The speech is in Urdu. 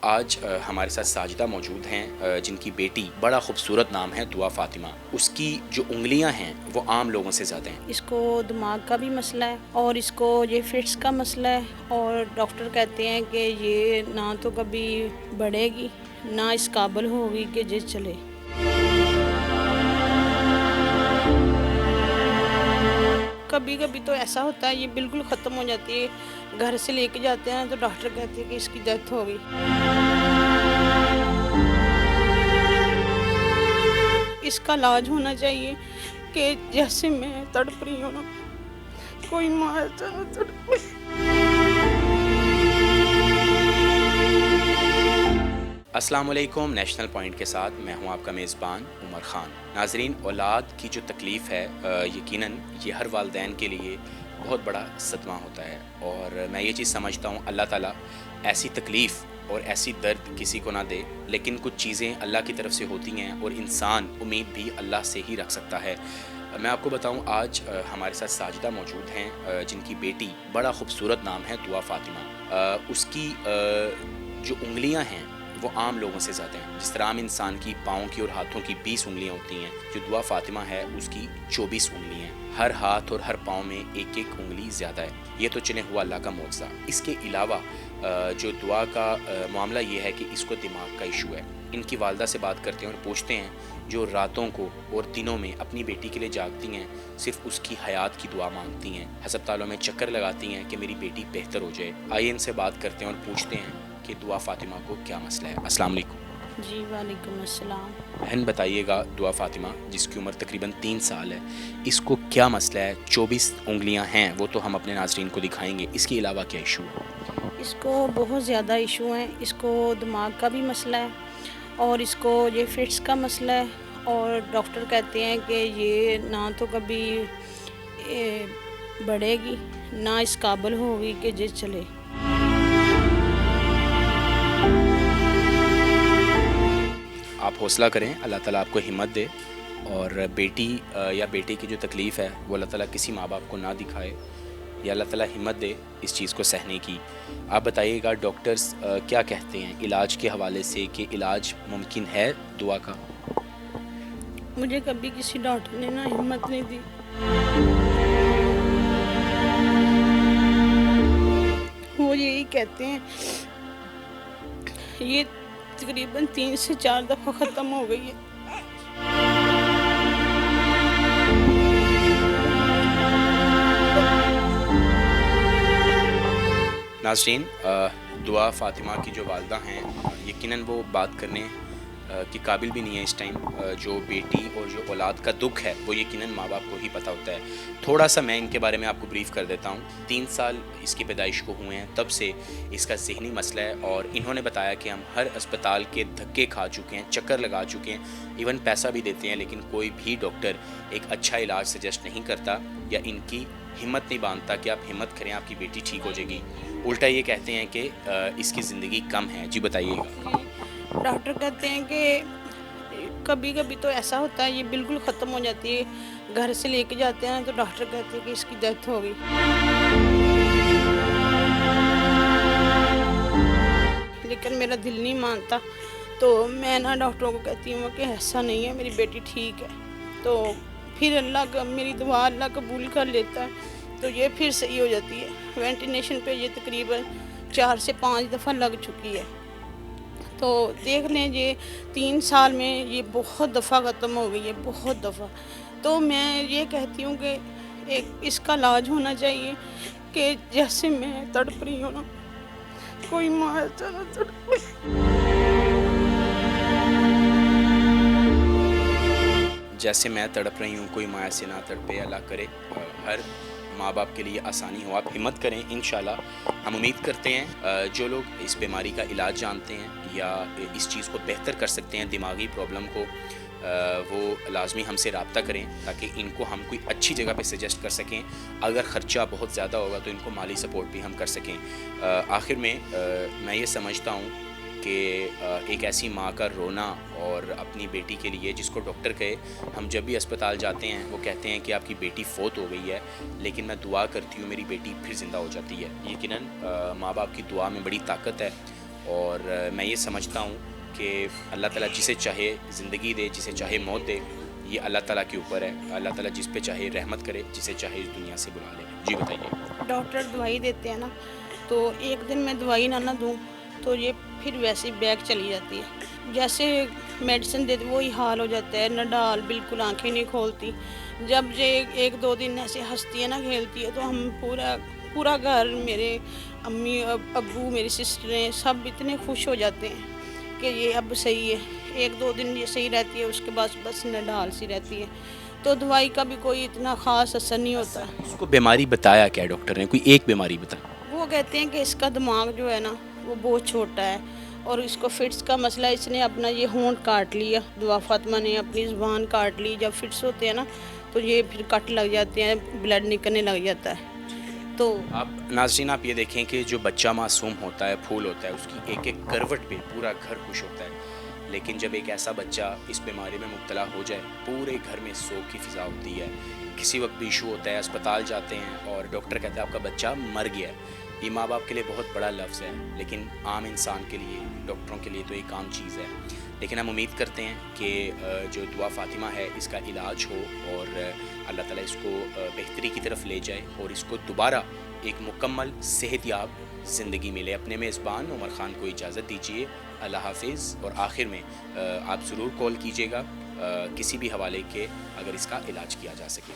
آج ہمارے ساتھ ساجدہ موجود ہیں جن کی بیٹی بڑا خوبصورت نام ہے دعا فاطمہ. اس کی جو انگلیاں ہیں وہ عام لوگوں سے زیادہ ہیں. اس کو دماغ کا بھی مسئلہ ہے اور اس کو یہ فٹس کا مسئلہ ہے اور ڈاکٹر کہتے ہیں کہ یہ نہ تو کبھی بڑھے گی نہ اس قابل ہوگی کہ یہ چلے. کبھی کبھی تو ایسا ہوتا ہے یہ بالکل ختم ہو جاتی ہے. گھر سے لے کے جاتے ہیں تو ڈاکٹر کہتے ہیں کہ اس کی ڈیتھ ہو گئی. اس کا علاج ہونا چاہیے کہ جیسے میں تڑپ رہی ہوں نا کوئی ماں ایسا نہ تڑپے. السلام علیکم. نیشنل پوائنٹ کے ساتھ میں ہوں آپ کا میزبان عمر خان. ناظرین، اولاد کی جو تکلیف ہے یقیناً یہ ہر والدین کے لیے بہت بڑا صدمہ ہوتا ہے، اور میں یہ چیز سمجھتا ہوں اللہ تعالیٰ ایسی تکلیف اور ایسی درد کسی کو نہ دے، لیکن کچھ چیزیں اللہ کی طرف سے ہوتی ہیں اور انسان امید بھی اللہ سے ہی رکھ سکتا ہے. میں آپ کو بتاؤں آج ہمارے ساتھ ساجدہ موجود ہیں جن کی بیٹی بڑا خوبصورت نام ہے دعا فاطمہ. اس کی جو انگلیاں ہیں وہ عام لوگوں سے زیادہ ہیں. جس طرح عام انسان کی پاؤں کی اور ہاتھوں کی 20 انگلیاں ہوتی ہیں، جو دعا فاطمہ ہے اس کی 24 انگلی ہیں. ہر ہاتھ اور ہر پاؤں میں ایک ایک انگلی زیادہ ہے. یہ تو چلے ہوا اللہ کا معجزہ. اس کے علاوہ جو دعا کا معاملہ یہ ہے کہ اس کو دماغ کا ایشو ہے. ان کی والدہ سے بات کرتے ہیں اور پوچھتے ہیں جو راتوں کو اور دنوں میں اپنی بیٹی کے لیے جاگتی ہیں، صرف اس کی حیات کی دعا مانگتی ہیں، ہسپتالوں میں چکر لگاتی ہیں کہ میری بیٹی بہتر ہو جائے. آئیے ان سے بات کرتے ہیں اور پوچھتے ہیں کہ دعا فاطمہ کو کیا مسئلہ ہے. السلام علیکم. جی وعلیکم السلام. بہن بتائیے گا، دعا فاطمہ جس کی عمر تقریباً 3 سال ہے، اس کو کیا مسئلہ ہے؟ 24 انگلیاں ہیں وہ تو ہم اپنے ناظرین کو دکھائیں گے، اس کے علاوہ کیا ایشو ہے؟ اس کو بہت زیادہ ایشو ہیں. اس کو دماغ کا بھی مسئلہ ہے اور اس کو یہ فٹس کا مسئلہ ہے اور ڈاکٹر کہتے ہیں کہ یہ نہ تو کبھی بڑھے گی نہ اس قابل ہوگی کہ یہ چلے. آپ حوصلہ کریں، اللہ تعالیٰ آپ کو ہمت دے، اور بیٹی یا بیٹے کی جو تکلیف ہے وہ اللہ تعالیٰ کسی ماں باپ کو نہ دکھائے، یا اللہ تعالیٰ ہمت دے اس چیز کو سہنے کی. آپ بتائیے گا ڈاکٹرز کیا کہتے ہیں علاج کے حوالے سے، کہ علاج ممکن ہے دعا کا؟ مجھے کبھی کسی ڈاکٹر نے نا ہمت نہیں دی. وہ یہی کہتے ہیں یہ تقریباً 3 سے 4 دفعہ ختم ہو گئی ہے. ناظرین، دعا فاطمہ کی جو والدہ ہیں یقیناً وہ بات کرنے کے قابل بھی نہیں ہے اس ٹائم. جو بیٹی اور جو اولاد کا دکھ ہے وہ یقیناً ماں باپ کو ہی پتہ ہوتا ہے. تھوڑا سا میں ان کے بارے میں آپ کو بریف کر دیتا ہوں. 3 سال اس کی پیدائش کو ہوئے ہیں، تب سے اس کا ذہنی مسئلہ ہے، اور انہوں نے بتایا کہ ہم ہر اسپتال کے دھکے کھا چکے ہیں، چکر لگا چکے ہیں، ایون پیسہ بھی دیتے ہیں، لیکن کوئی بھی ڈاکٹر ایک اچھا علاج سجیسٹ نہیں کرتا یا ان کی ہمت نہیں باندھتا کہ آپ ہمت کریں آپ کی بیٹی ٹھیک ہو جائے گی. الٹا یہ کہتے ہیں کہ اس کی زندگی کم ہے. جی بتائیے گا. ڈاکٹر کہتے ہیں کہ کبھی کبھی تو ایسا ہوتا ہے یہ بالکل ختم ہو جاتی ہے. گھر سے لے کے جاتے ہیں تو ڈاکٹر کہتے ہیں کہ اس کی ڈیتھ ہو گئی. لیکن میرا دل نہیں مانتا، تو میں نا ڈاکٹروں کو کہتی ہوں کہ ایسا نہیں ہے، میری بیٹی ٹھیک ہے. تو پھر اللہ کا میری دعا اللہ قبول کر لیتا ہے تو یہ پھر صحیح ہو جاتی ہے. وینٹینیشن پہ یہ تقریباً 4 سے 5 دفعہ لگ چکی ہے. تو دیکھ لیں یہ 3 سال میں یہ بہت دفعہ ختم ہو گئی ہے، بہت دفعہ. تو میں یہ کہتی ہوں کہ اس کا علاج ہونا چاہیے کہ جیسے میں تڑپ رہی ہوں نا کوئی ماں ایسا نہ تڑپے. جیسے میں تڑپ رہی ہوں کوئی ماں سے نہ تڑپے. اللہ کرے ہر ماں باپ کے لیے آسانی ہو. آپ ہمت کریں، انشاءاللہ ہم امید کرتے ہیں جو لوگ اس بیماری کا علاج جانتے ہیں یا اس چیز کو بہتر کر سکتے ہیں، دماغی پرابلم کو، وہ لازمی ہم سے رابطہ کریں تاکہ ان کو ہم کوئی اچھی جگہ پہ سجیسٹ کر سکیں. اگر خرچہ بہت زیادہ ہوگا تو ان کو مالی سپورٹ بھی ہم کر سکیں. آخر میں میں یہ سمجھتا ہوں کہ ایک ایسی ماں کا رونا اور اپنی بیٹی کے لیے جس کو ڈاکٹر کہے، ہم جب بھی اسپتال جاتے ہیں وہ کہتے ہیں کہ آپ کی بیٹی فوت ہو گئی ہے، لیکن میں دعا کرتی ہوں میری بیٹی پھر زندہ ہو جاتی ہے. یقیناً ماں باپ کی دعا میں بڑی طاقت ہے، اور میں یہ سمجھتا ہوں کہ اللہ تعالیٰ جسے چاہے زندگی دے، جسے چاہے موت دے، یہ اللہ تعالیٰ کے اوپر ہے. اللہ تعالیٰ جس پہ چاہے رحمت کرے، جسے چاہے اس دنیا سے بلا لے. جی بتائیے. ڈاکٹر دوائی دیتے ہیں نا، تو ایک دن میں دوائی نہ دوں تو یہ پھر ویسے بیک چلی جاتی ہے. جیسے میڈیسن دیتے وہی حال ہو جاتا ہے، نہ ڈال بالکل آنکھیں نہیں کھولتی. جب یہ ایک دو دن ایسے ہنستی ہے نا، کھیلتی ہے، تو ہم پورا گھر، میرے امی ابو، میری سسٹریں، سب اتنے خوش ہو جاتے ہیں کہ یہ اب صحیح ہے. ایک دو دن یہ صحیح رہتی ہے، اس کے بعد بس نڈال سی رہتی ہے. تو دوائی کا بھی کوئی اتنا خاص اثر نہیں ہوتا. اس کو بیماری بتایا کیا ڈاکٹر نے؟ کوئی ایک بیماری بتا. وہ کہتے ہیں کہ اس کا دماغ جو ہے نا وہ بہت چھوٹا ہے، اور اس کو فٹس کا مسئلہ، اس نے اپنا یہ ہونٹ کاٹ لیا. دعا فاطمہ نے اپنی زبان کاٹ لی. جب فٹس ہوتے ہیں نا تو یہ پھر کٹ لگ جاتے ہیں، بلڈ نکلنے لگ جاتا ہے. تو آپ ناظرین، آپ یہ دیکھیں کہ جو بچہ معصوم ہوتا ہے، پھول ہوتا ہے، اس کی ایک ایک کروٹ پہ پورا گھر خوش ہوتا ہے. لیکن جب ایک ایسا بچہ اس بیماری میں مبتلا ہو جائے، پورے گھر میں سوگ کی فضا ہوتی ہے. کسی وقت بھی ایشو ہوتا ہے، اسپتال جاتے ہیں اور ڈاکٹر کہتا ہے آپ کا بچہ مر گیا ہے. یہ ماں باپ کے لیے بہت بڑا لفظ ہے، لیکن عام انسان کے لیے، ڈاکٹروں کے لیے تو ایک عام چیز ہے. لیکن ہم امید کرتے ہیں کہ جو دعا فاطمہ ہے اس کا علاج ہو، اور اللہ تعالیٰ اس کو بہتری کی طرف لے جائے، اور اس کو دوبارہ ایک مکمل صحت یاب زندگی ملے. اپنے میزبان عمر خان کو اجازت دیجیے. اللہ حافظ. اور آخر میں آپ ضرور کال کیجیے گا کسی بھی حوالے کے، اگر اس کا علاج کیا جا سکے.